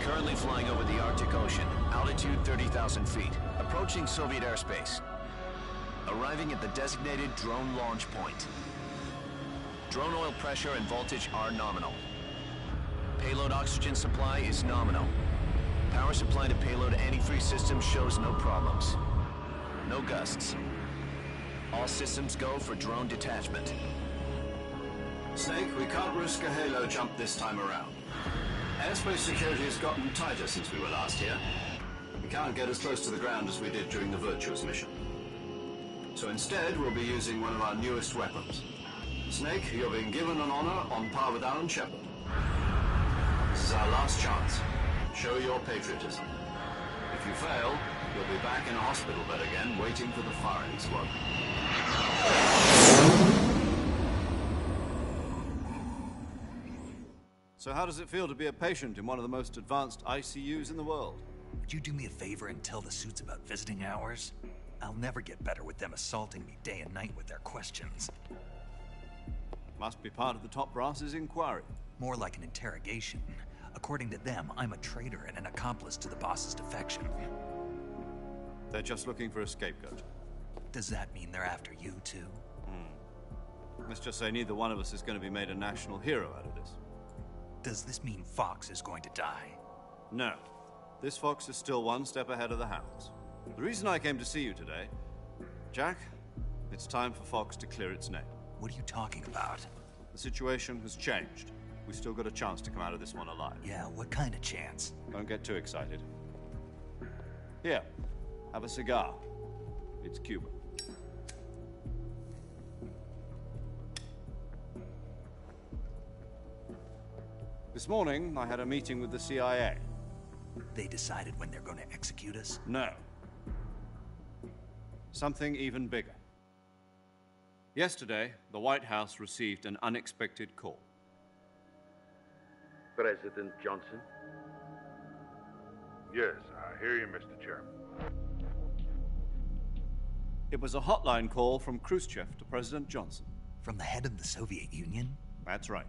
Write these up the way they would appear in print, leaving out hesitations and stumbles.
Currently flying over the Arctic Ocean, altitude 30,000 feet, approaching Soviet airspace. Arriving at the designated drone launch point. Drone oil pressure and voltage are nominal. Payload oxygen supply is nominal. Power supply to payload antifreeze system shows no problems. No gusts. All systems go for drone detachment. Snake, we can't risk a halo jump this time around. Airspace security has gotten tighter since we were last here. We can't get as close to the ground as we did during the Virtuous mission. So instead, we'll be using one of our newest weapons. Snake, you're being given an honor on par with Alan Shepard. This is our last chance. Show your patriotism. If you fail, you'll be back in a hospital bed again, waiting for the firing squad. So how does it feel to be a patient in one of the most advanced ICUs in the world? Would you do me a favor and tell the suits about visiting hours? I'll never get better with them assaulting me day and night with their questions. Must be part of the top brass's inquiry. More like an interrogation. According to them, I'm a traitor and an accomplice to the boss's defection. They're just looking for a scapegoat. Does that mean they're after you, too? Let's just say neither one of us is going to be made a national hero out of this. Does this mean Fox is going to die? No. This fox is still one step ahead of the hounds. The reason I came to see you today, Jack, it's time for Fox to clear its name. What are you talking about? The situation has changed. We've still got a chance to come out of this one alive. Yeah, what kind of chance? Don't get too excited. Here, have a cigar. It's Cuban. This morning, I had a meeting with the CIA. They decided when they're going to execute us? No. Something even bigger. Yesterday, the White House received an unexpected call. President Johnson? Yes, I hear you, Mr. Chairman. It was a hotline call from Khrushchev to President Johnson. From the head of the Soviet Union? That's right.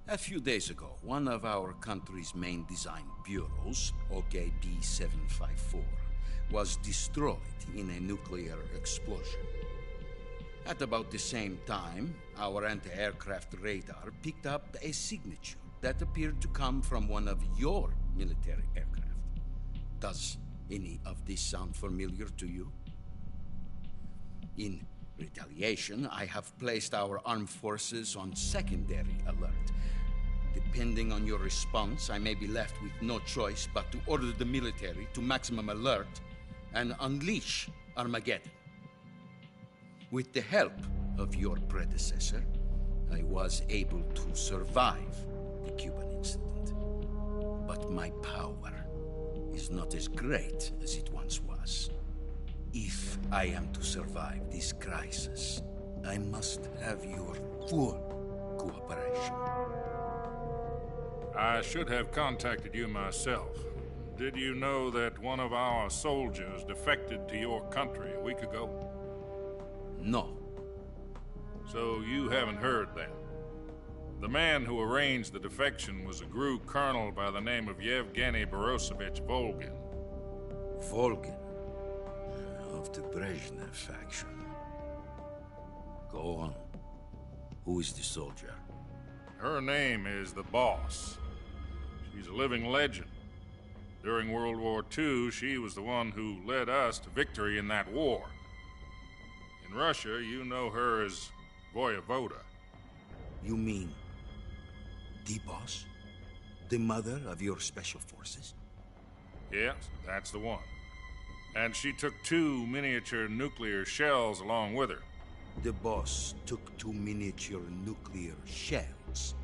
A few days ago, one of our country's main design bureaus, OKB-754, was destroyed in a nuclear explosion. At about the same time, our anti-aircraft radar picked up a signature that appeared to come from one of your military aircraft. Does any of this sound familiar to you? In retaliation, I have placed our armed forces on secondary alert. Depending on your response, I may be left with no choice but to order the military to maximum alert and unleash Armageddon. With the help of your predecessor, I was able to survive the Cuban incident. But my power is not as great as it once was. If I am to survive this crisis, I must have your full cooperation. I should have contacted you myself. Did you know that one of our soldiers defected to your country a week ago? No. So you haven't heard then. The man who arranged the defection was a GRU colonel by the name of Yevgeny Borosovich Volgin. Volgin, of the Brezhnev faction. Go on. Who is the soldier? Her name is the Boss. She's a living legend. During World War II, she was the one who led us to victory in that war. In Russia, you know her as Voyevoda. You mean the boss? The mother of your special forces? Yes, that's the one. And she took 2 miniature nuclear shells along with her. The boss took 2 miniature nuclear shells.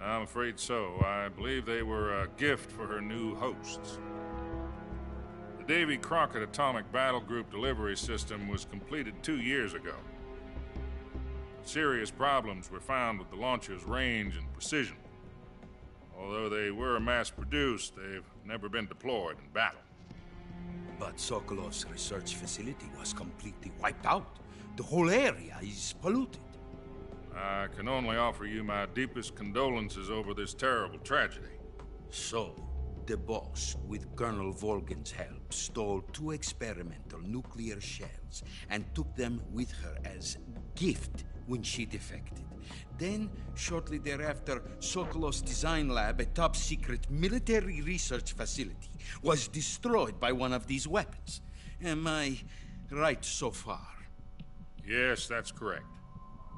I'm afraid so. I believe they were a gift for her new hosts. The Davy Crockett Atomic Battle Group delivery system was completed 2 years ago. Serious problems were found with the launcher's range and precision. Although they were mass-produced, they've never been deployed in battle. But Sokolov's research facility was completely wiped out. The whole area is polluted. I can only offer you my deepest condolences over this terrible tragedy. So, the boss, with Colonel Volgin's help, stole 2 experimental nuclear shells and took them with her as gift when she defected. Then, shortly thereafter, Sokolov's design lab, a top-secret military research facility, was destroyed by one of these weapons. Am I right so far? Yes, that's correct.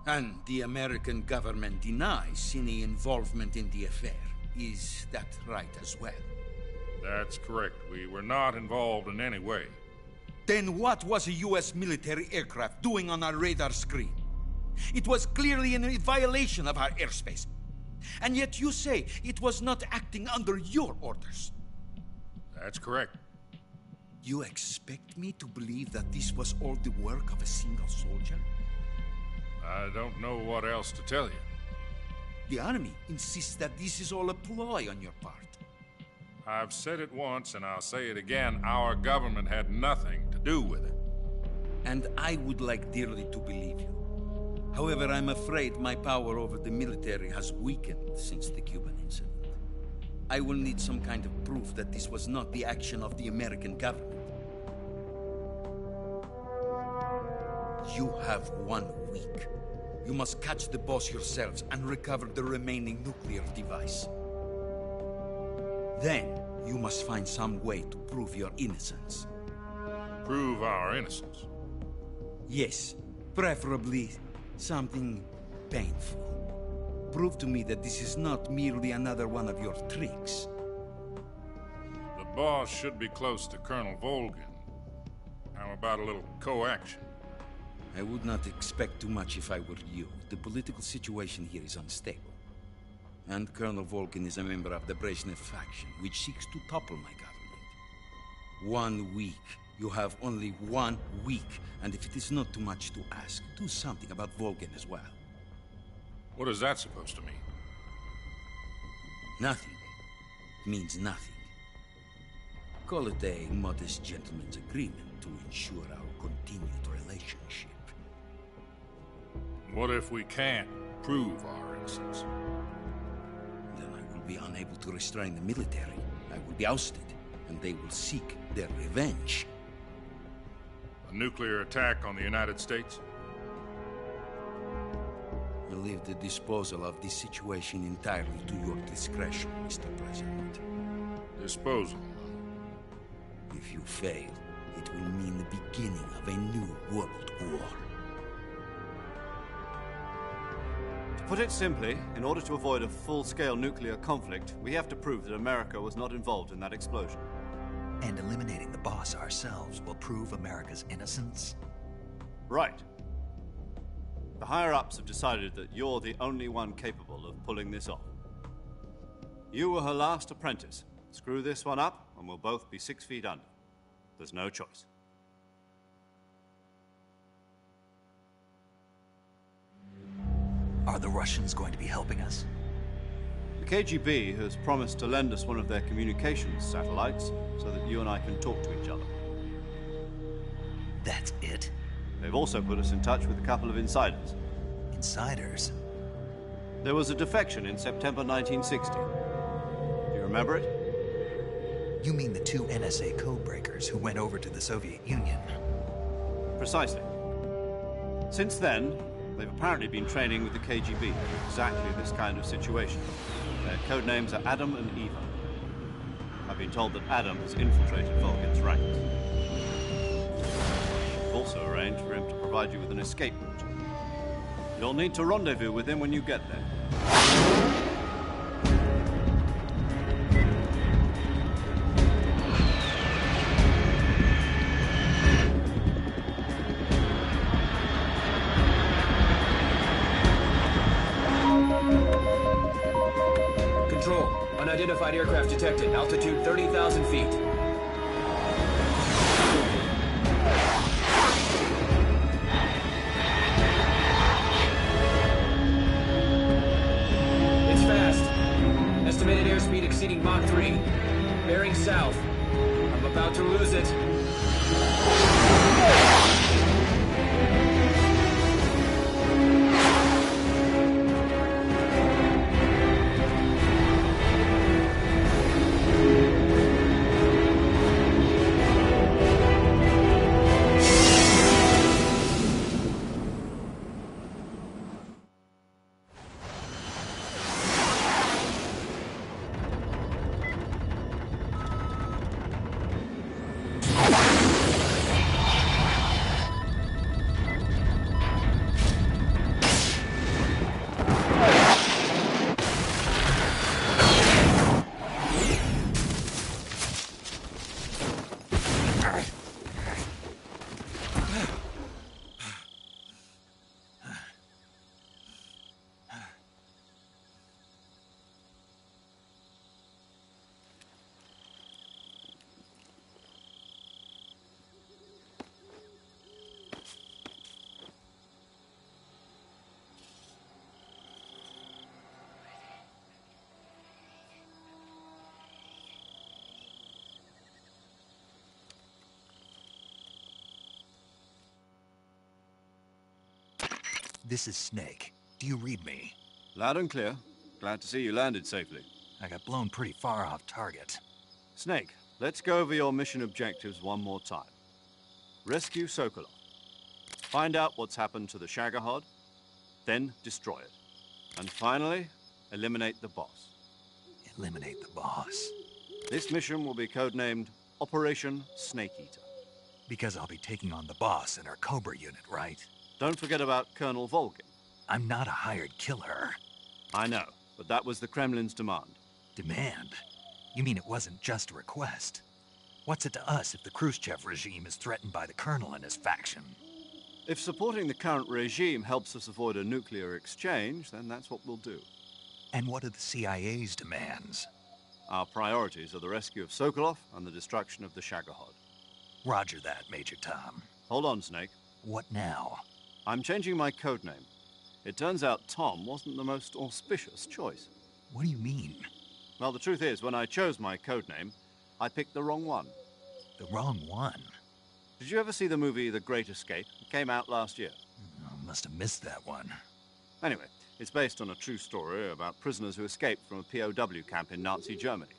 And the American government denies any involvement in the affair. Is that right as well? That's correct. We were not involved in any way. Then what was a U.S. military aircraft doing on our radar screen? It was clearly in violation of our airspace. And yet you say it was not acting under your orders. That's correct. You expect me to believe that this was all the work of a single soldier? I don't know what else to tell you. The Army insists that this is all a ploy on your part. I've said it once and I'll say it again. Our government had nothing to do with it. And I would like dearly to believe you. However, I'm afraid my power over the military has weakened since the Cuban incident. I will need some kind of proof that this was not the action of the American government. You have 1 week. You must catch the boss yourselves and recover the remaining nuclear device. Then, you must find some way to prove your innocence. Prove our innocence? Yes, preferably something painful. Prove to me that this is not merely another one of your tricks. The boss should be close to Colonel Volgin. How about a little co-action? I would not expect too much if I were you. The political situation here is unstable. And Colonel Volgin is a member of the Brezhnev faction, which seeks to topple my government. 1 week. You have only 1 week. And if it is not too much to ask, do something about Volgin as well. What is that supposed to mean? Nothing. It means nothing. Call it a modest gentleman's agreement to ensure our continued relationship. What if we can't prove our innocence? Then I will be unable to restrain the military. I will be ousted, and they will seek their revenge. A nuclear attack on the United States? I leave the disposal of this situation entirely to your discretion, Mr. President. Disposal? If you fail, it will mean the beginning of a new world war. To put it simply, in order to avoid a full-scale nuclear conflict, we have to prove that America was not involved in that explosion. And eliminating the boss ourselves will prove America's innocence? Right. The higher-ups have decided that you're the only one capable of pulling this off. You were her last apprentice. Screw this one up, and we'll both be 6 feet under. There's no choice. Are the Russians going to be helping us? The KGB has promised to lend us one of their communications satellites so that you and I can talk to each other. That's it? They've also put us in touch with a couple of insiders. Insiders? There was a defection in September 1960. Do you remember it? You mean the 2 NSA codebreakers who went over to the Soviet Union? Precisely. Since then, they've apparently been training with the KGB for exactly this kind of situation. Their code names are Adam and Eva. I've been told that Adam has infiltrated Volgin's ranks. I've also arranged for him to provide you with an escape route. You'll need to rendezvous with him when you get there. Unidentified aircraft detected. Altitude 30,000 feet. It's fast. Estimated airspeed exceeding Mach 3. Bearing south. I'm about to lose it. This is Snake. Do you read me? Loud and clear. Glad to see you landed safely. I got blown pretty far off target. Snake, let's go over your mission objectives one more time. Rescue Sokolov. Find out what's happened to the Shagohod, then destroy it. And finally, eliminate the boss. Eliminate the boss. This mission will be codenamed Operation Snake Eater. Because I'll be taking on the boss in our Cobra unit, right? Don't forget about Colonel Volgin. I'm not a hired killer. I know, but that was the Kremlin's demand. Demand? You mean it wasn't just a request? What's it to us if the Khrushchev regime is threatened by the Colonel and his faction? If supporting the current regime helps us avoid a nuclear exchange, then that's what we'll do. And what are the CIA's demands? Our priorities are the rescue of Sokolov and the destruction of the Shagohod. Roger that, Major Tom. Hold on, Snake. What now? I'm changing my codename. It turns out Tom wasn't the most auspicious choice. What do you mean? Well, the truth is, when I chose my codename, I picked the wrong one. The wrong one? Did you ever see the movie The Great Escape? It came out last year. I must have missed that one. Anyway, it's based on a true story about prisoners who escaped from a POW camp in Nazi Germany.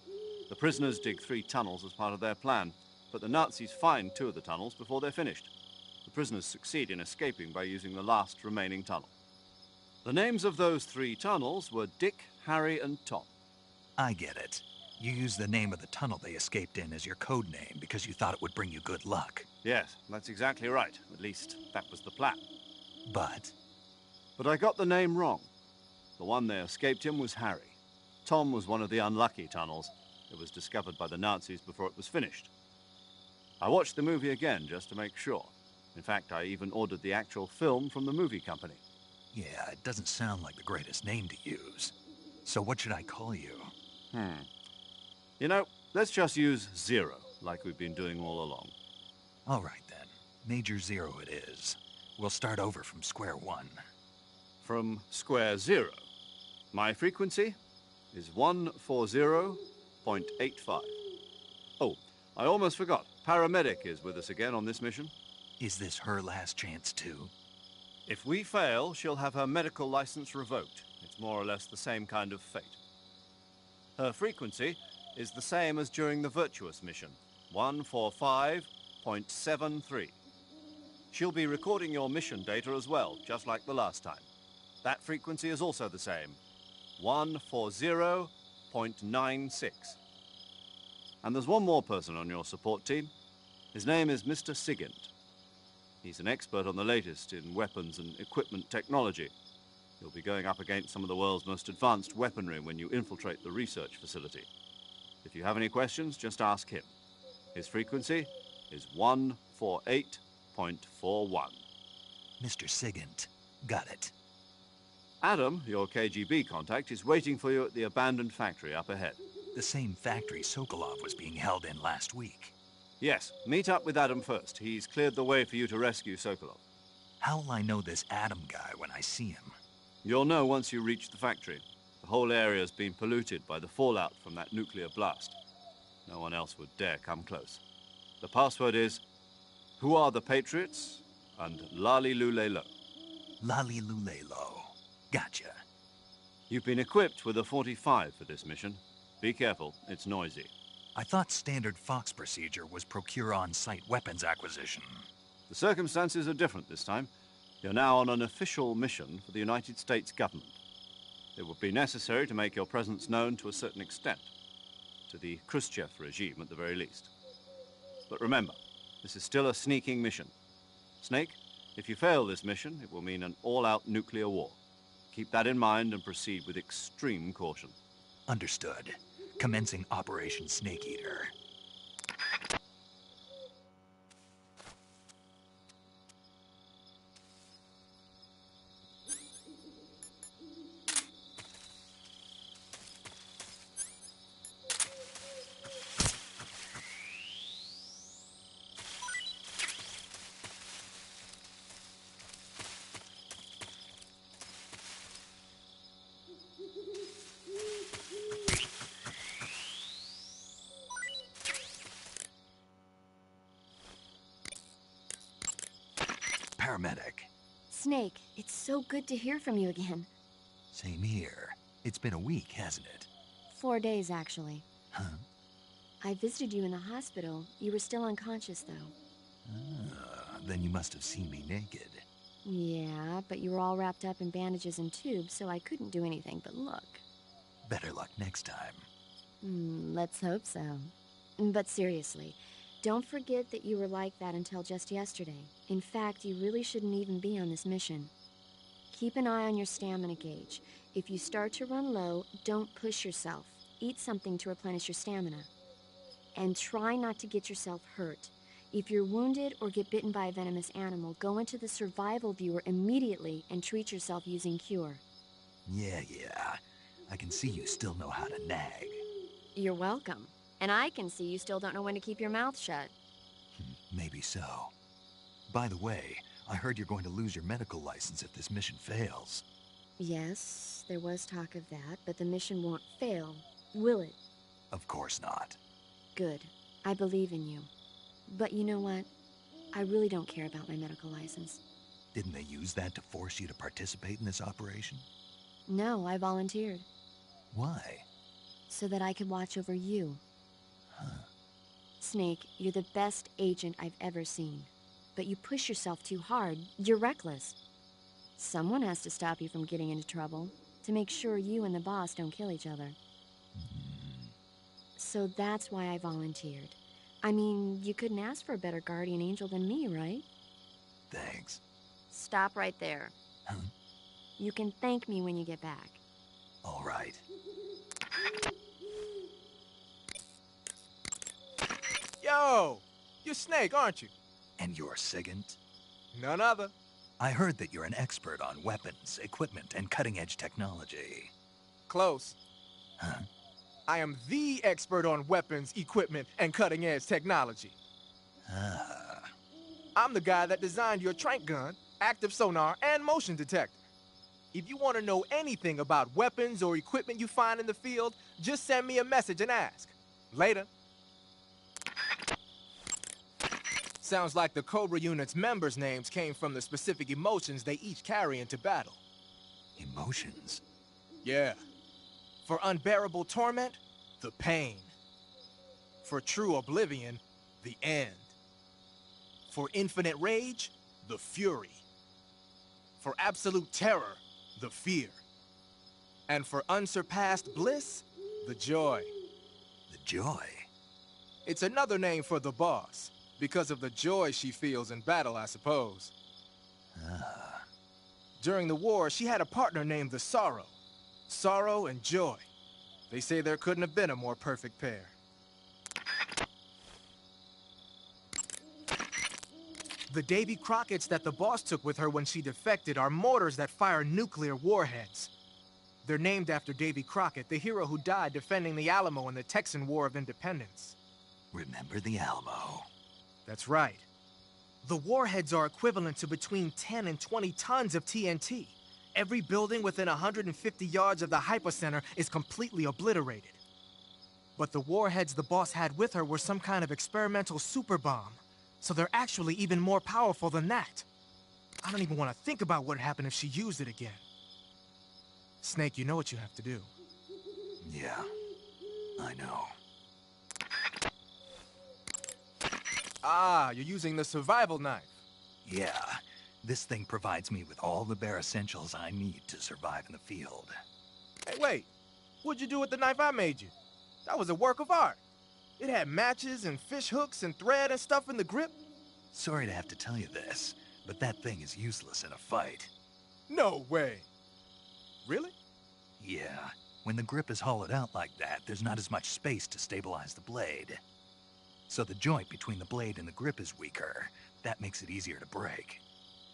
The prisoners dig 3 tunnels as part of their plan, but the Nazis find 2 of the tunnels before they're finished. The prisoners succeed in escaping by using the last remaining tunnel. The names of those 3 tunnels were Dick, Harry, and Tom. I get it. You used the name of the tunnel they escaped in as your code name because you thought it would bring you good luck. Yes, that's exactly right. At least, that was the plan. But I got the name wrong. The one they escaped in was Harry. Tom was one of the unlucky tunnels. It was discovered by the Nazis before it was finished. I watched the movie again just to make sure. In fact, I even ordered the actual film from the movie company. yeah, it doesn't sound like the greatest name to use. So what should I call you? You know, let's just use Zero, like we've been doing all along. All right then. Major Zero it is. We'll start over from square one. From square 0. My frequency is 140.85. Oh, I almost forgot. Paramedic is with us again on this mission. Is this her last chance too? If we fail, she'll have her medical license revoked. It's more or less the same kind of fate. Her frequency is the same as during the Virtuous mission, 145.73. She'll be recording your mission data as well, just like the last time. That frequency is also the same, 140.96. And there's one more person on your support team. His name is Mr. Sigint. He's an expert on the latest in weapons and equipment technology. You'll be going up against some of the world's most advanced weaponry when you infiltrate the research facility. If you have any questions, just ask him. His frequency is 148.41. Mr. Sigint. Got it. Adam, your KGB contact, is waiting for you at the abandoned factory up ahead. The same factory Sokolov was being held in last week. Yes, meet up with Adam first. He's cleared the way for you to rescue Sokolov. How'll I know this Adam guy when I see him? You'll know once you reach the factory. The whole area's been polluted by the fallout from that nuclear blast. No one else would dare come close. The password is, "Who are the Patriots?" and Lali Lulelo. Lali Lulelo. Gotcha. You've been equipped with a 45 for this mission. Be careful, it's noisy. I thought standard Fox procedure was procure on-site weapons acquisition. The circumstances are different this time. You're now on an official mission for the United States government. It would be necessary to make your presence known to a certain extent. To the Khrushchev regime, at the very least. But remember, this is still a sneaking mission. Snake, if you fail this mission, it will mean an all-out nuclear war. Keep that in mind and proceed with extreme caution. Understood. Commencing Operation Snake Eater. Paramedic. Snake, it's so good to hear from you again. Same here. It's been a week, hasn't it? 4 days, actually. Huh? I visited you in the hospital. You were still unconscious, though. Then you must have seen me naked. Yeah, but you were all wrapped up in bandages and tubes, so I couldn't do anything but look. Better luck next time. Let's hope so. But seriously, don't forget that you were like that until just yesterday. In fact, you really shouldn't even be on this mission. Keep an eye on your stamina gauge. If you start to run low, don't push yourself. Eat something to replenish your stamina. And try not to get yourself hurt. If you're wounded or get bitten by a venomous animal, go into the survival viewer immediately and treat yourself using Cure. Yeah. I can see you still know how to nag. You're welcome. And I can see you still don't know when to keep your mouth shut. Maybe so. By the way, I heard you're going to lose your medical license if this mission fails. Yes, there was talk of that, but the mission won't fail, will it? Of course not. Good. I believe in you. But you know what? I really don't care about my medical license. Didn't they use that to force you to participate in this operation? No, I volunteered. Why? So that I could watch over you. Huh. Snake, you're the best agent I've ever seen. But you push yourself too hard. You're reckless. Someone has to stop you from getting into trouble, to make sure you and the boss don't kill each other. So that's why I volunteered. I mean, you couldn't ask for a better guardian angel than me, right? Thanks. Stop right there. Huh? You can thank me when you get back. All right. Yo! You're Snake, aren't you? And you're Sigint? None other. I heard that you're an expert on weapons, equipment, and cutting-edge technology. Close. Huh? I am the expert on weapons, equipment, and cutting-edge technology. Ah. I'm the guy that designed your trank gun, active sonar, and motion detector. If you want to know anything about weapons or equipment you find in the field, just send me a message and ask. Later. Sounds like the Cobra unit's members' names came from the specific emotions they each carry into battle. Emotions? Yeah. For unbearable torment, the pain. For true oblivion, the end. For infinite rage, the fury. For absolute terror, the fear. And for unsurpassed bliss, the joy. The joy? It's another name for the boss, because of the joy she feels in battle, I suppose. Ah. During the war, she had a partner named the Sorrow. Sorrow and joy. They say there couldn't have been a more perfect pair. The Davy Crockett's that the boss took with her when she defected are mortars that fire nuclear warheads. They're named after Davy Crockett, the hero who died defending the Alamo in the Texan War of Independence. Remember the Alamo. That's right. The warheads are equivalent to between 10 and 20 tons of TNT. Every building within 150 yards of the hypocenter is completely obliterated. But the warheads the boss had with her were some kind of experimental super bomb. So they're actually even more powerful than that. I don't even want to think about what would happen if she used it again. Snake, you know what you have to do. Yeah, I know. Ah, you're using the survival knife. Yeah, this thing provides me with all the bare essentials I need to survive in the field. Hey, wait. What'd you do with the knife I made you? That was a work of art. It had matches and fish hooks and thread and stuff in the grip. Sorry to have to tell you this, but that thing is useless in a fight. No way. Really? Yeah. When the grip is hollowed out like that, there's not as much space to stabilize the blade. So the joint between the blade and the grip is weaker. That makes it easier to break.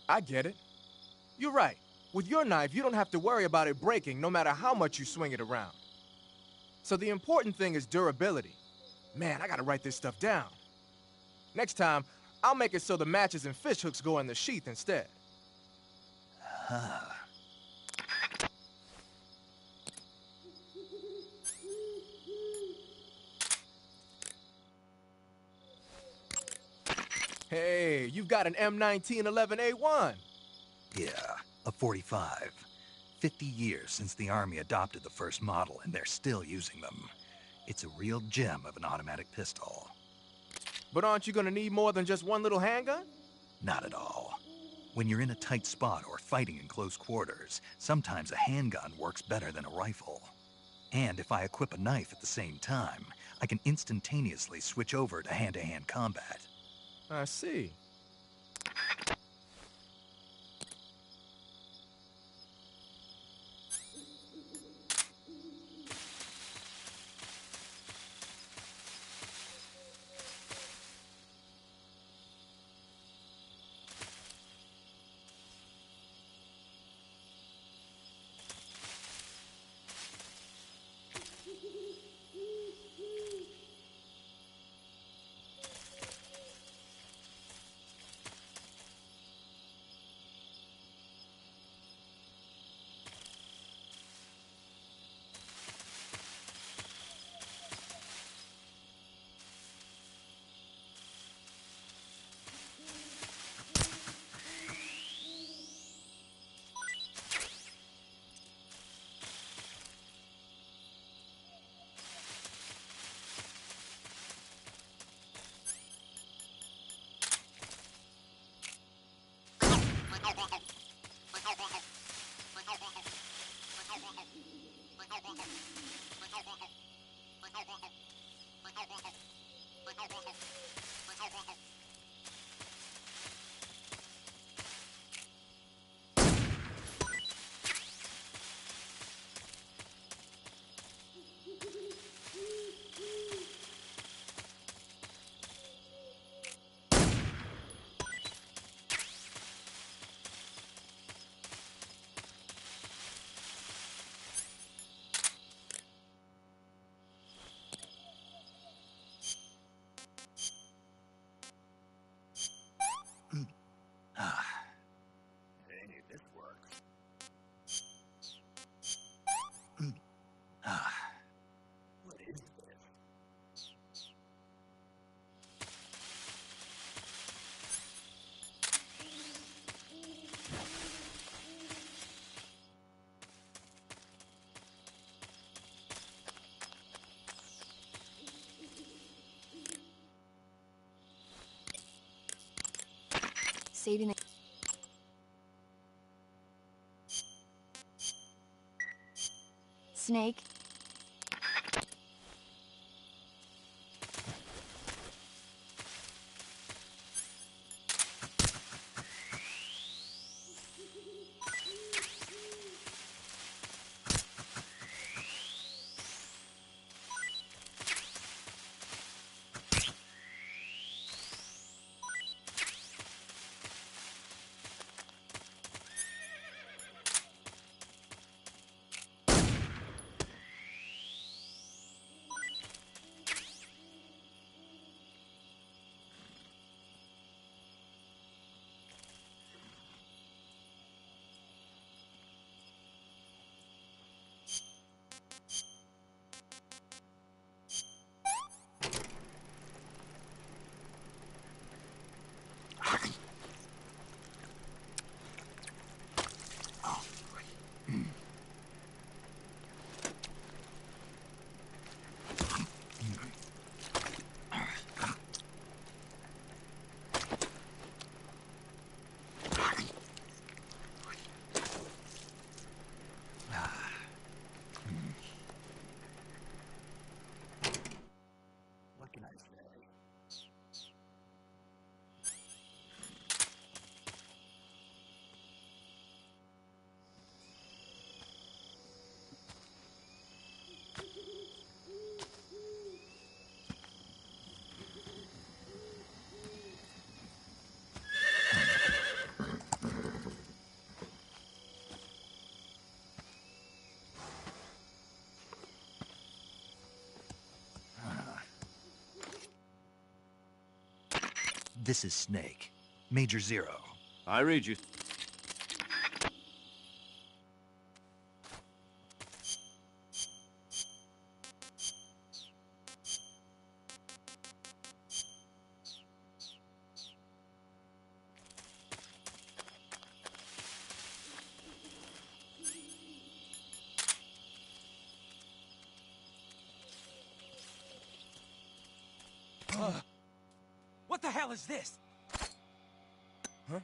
I get it. You're right. With your knife, you don't have to worry about it breaking no matter how much you swing it around. So the important thing is durability. Man, I gotta write this stuff down. Next time, I'll make it so the matches and fish hooks go in the sheath instead. Ah. Hey, you've got an M1911A1. Yeah, a 45. 50 years since the Army adopted the first model, and they're still using them. It's a real gem of an automatic pistol. But aren't you gonna need more than just one little handgun? Not at all. When you're in a tight spot or fighting in close quarters, sometimes a handgun works better than a rifle. And if I equip a knife at the same time, I can instantaneously switch over to hand-to-hand combat. I see. Hey, this works. What is this? Saving the... Snake. What can I say? This is Snake. Major Zero. I read you. What the hell is this? Huh?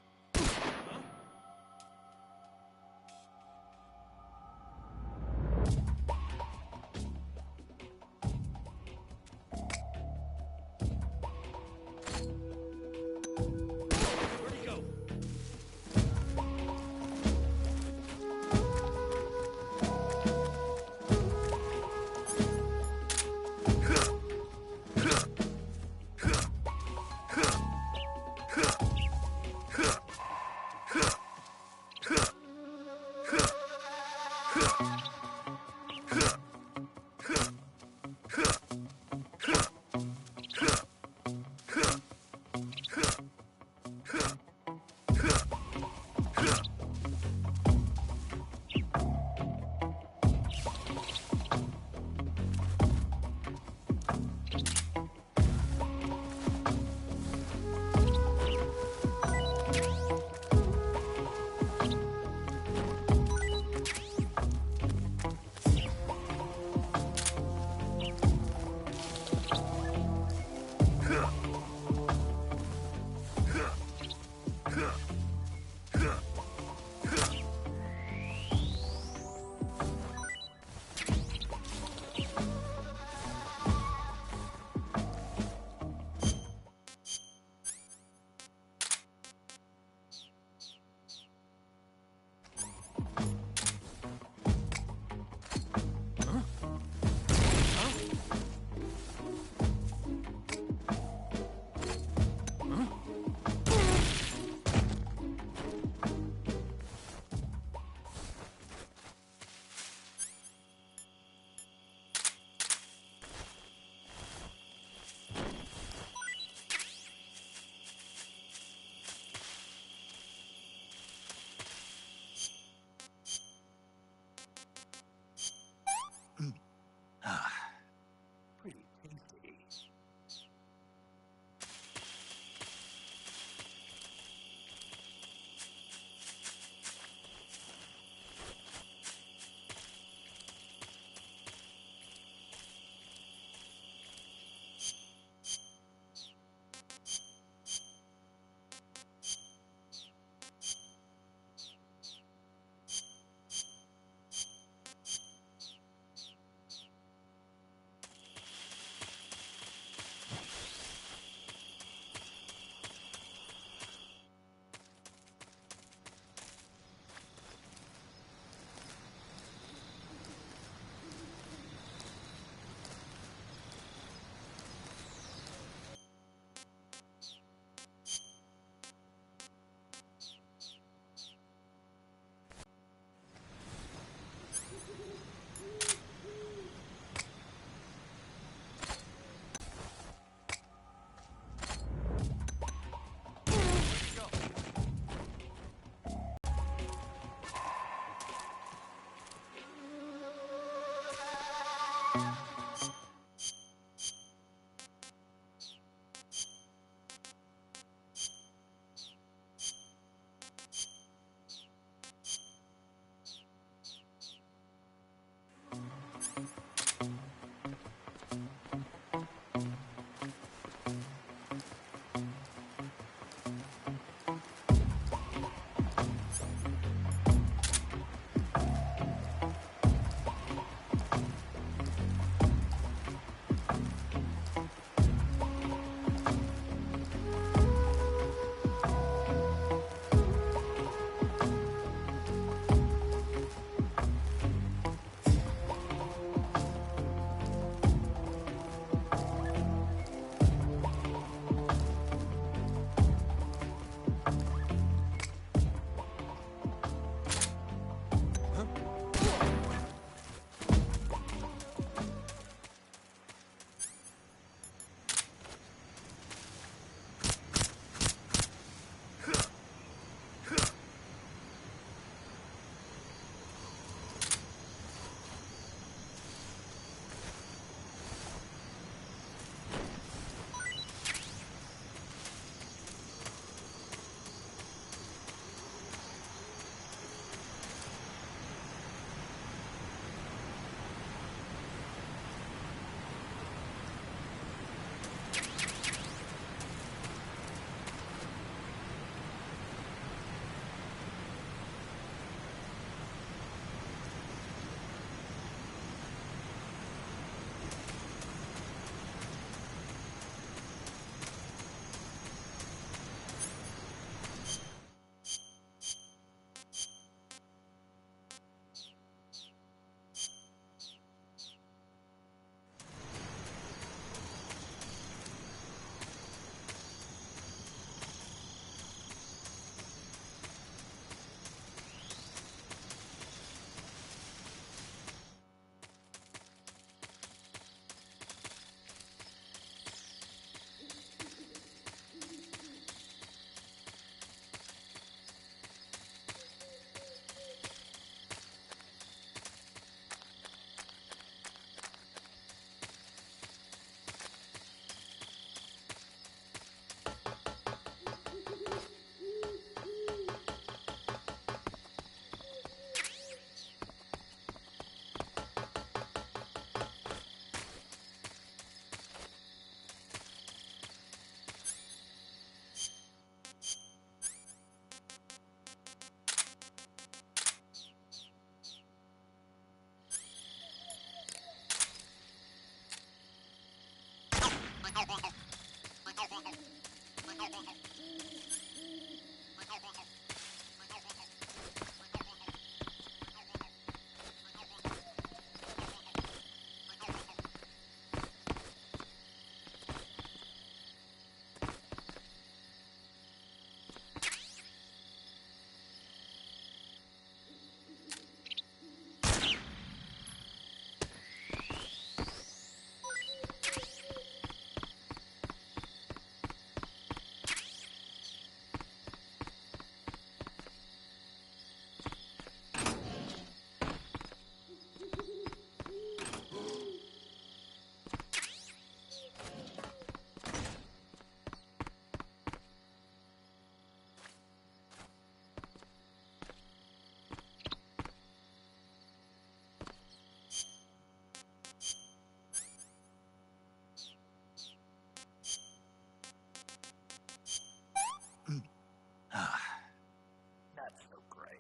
Not so great.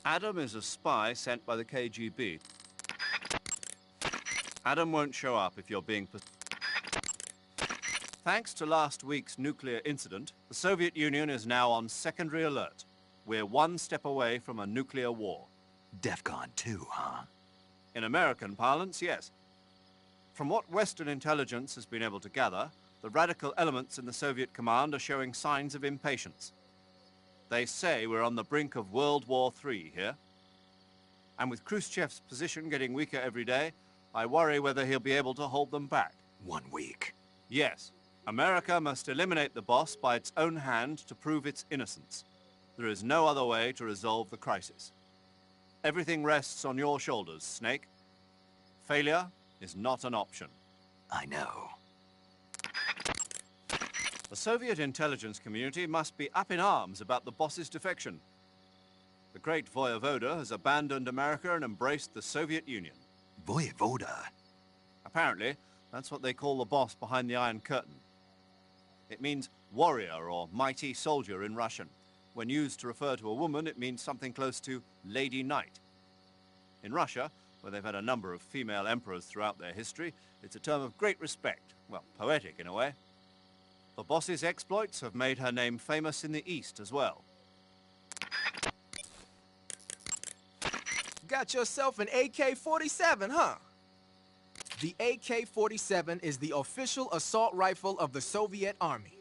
Adam is a spy sent by the KGB. Adam won't show up if you're being... Thanks to last week's nuclear incident, the Soviet Union is now on secondary alert. We're one step away from a nuclear war. DEFCON 2, huh? In American parlance, yes. From what Western intelligence has been able to gather, the radical elements in the Soviet command are showing signs of impatience. They say we're on the brink of World War III here. And with Khrushchev's position getting weaker every day, I worry whether he'll be able to hold them back. 1 week. Yes. America must eliminate the boss by its own hand to prove its innocence. There is no other way to resolve the crisis. Everything rests on your shoulders, Snake. Failure is not an option. I know. The Soviet intelligence community must be up in arms about the boss's defection. The great Voyevoda has abandoned America and embraced the Soviet Union. Voyevoda? Apparently, that's what they call the boss behind the Iron Curtain. It means warrior or mighty soldier in Russian. When used to refer to a woman, it means something close to Lady Knight. In Russia, where they've had a number of female emperors throughout their history, it's a term of great respect. Well, poetic in a way. The boss's exploits have made her name famous in the East as well. Got yourself an AK-47, huh? The AK-47 is the official assault rifle of the Soviet Army.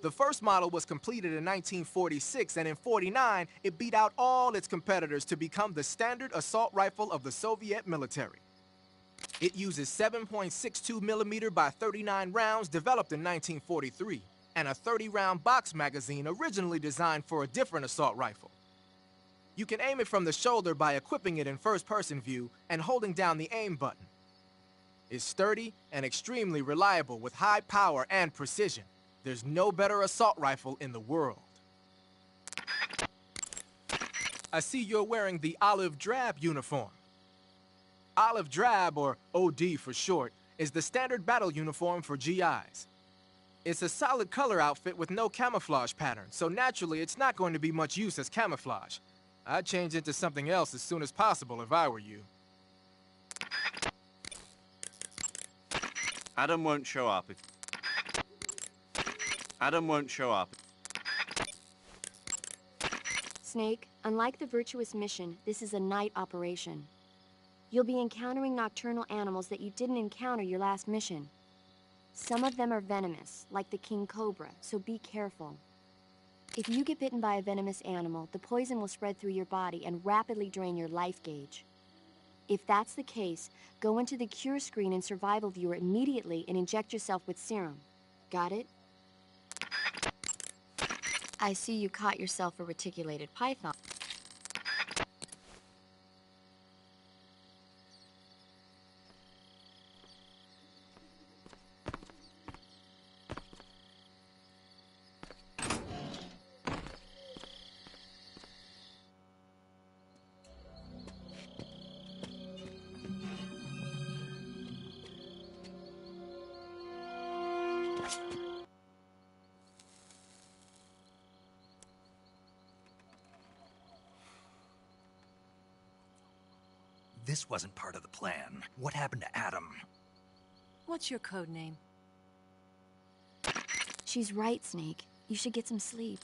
The first model was completed in 1946, and in '49, it beat out all its competitors to become the standard assault rifle of the Soviet military. It uses 7.62 millimeter by 39 rounds developed in 1943, and a 30-round box magazine originally designed for a different assault rifle. You can aim it from the shoulder by equipping it in first-person view and holding down the aim button. It's sturdy and extremely reliable with high power and precision. There's no better assault rifle in the world. I see you're wearing the olive drab uniform. Olive drab, or OD for short, is the standard battle uniform for GIs. It's a solid color outfit with no camouflage pattern, so naturally it's not going to be much use as camouflage. I'd change into something else as soon as possible if I were you. Adam won't show up if... Adam won't show up. Snake, unlike the Virtuous mission, this is a night operation. You'll be encountering nocturnal animals that you didn't encounter your last mission. Some of them are venomous, like the king cobra, so be careful. If you get bitten by a venomous animal, the poison will spread through your body and rapidly drain your life gauge. If that's the case, go into the cure screen and survival viewer immediately and inject yourself with serum. Got it? I see you caught yourself a reticulated python. this wasn't part of the plan, what happened to Adam? What's your code name? She's right, Snake. You should get some sleep.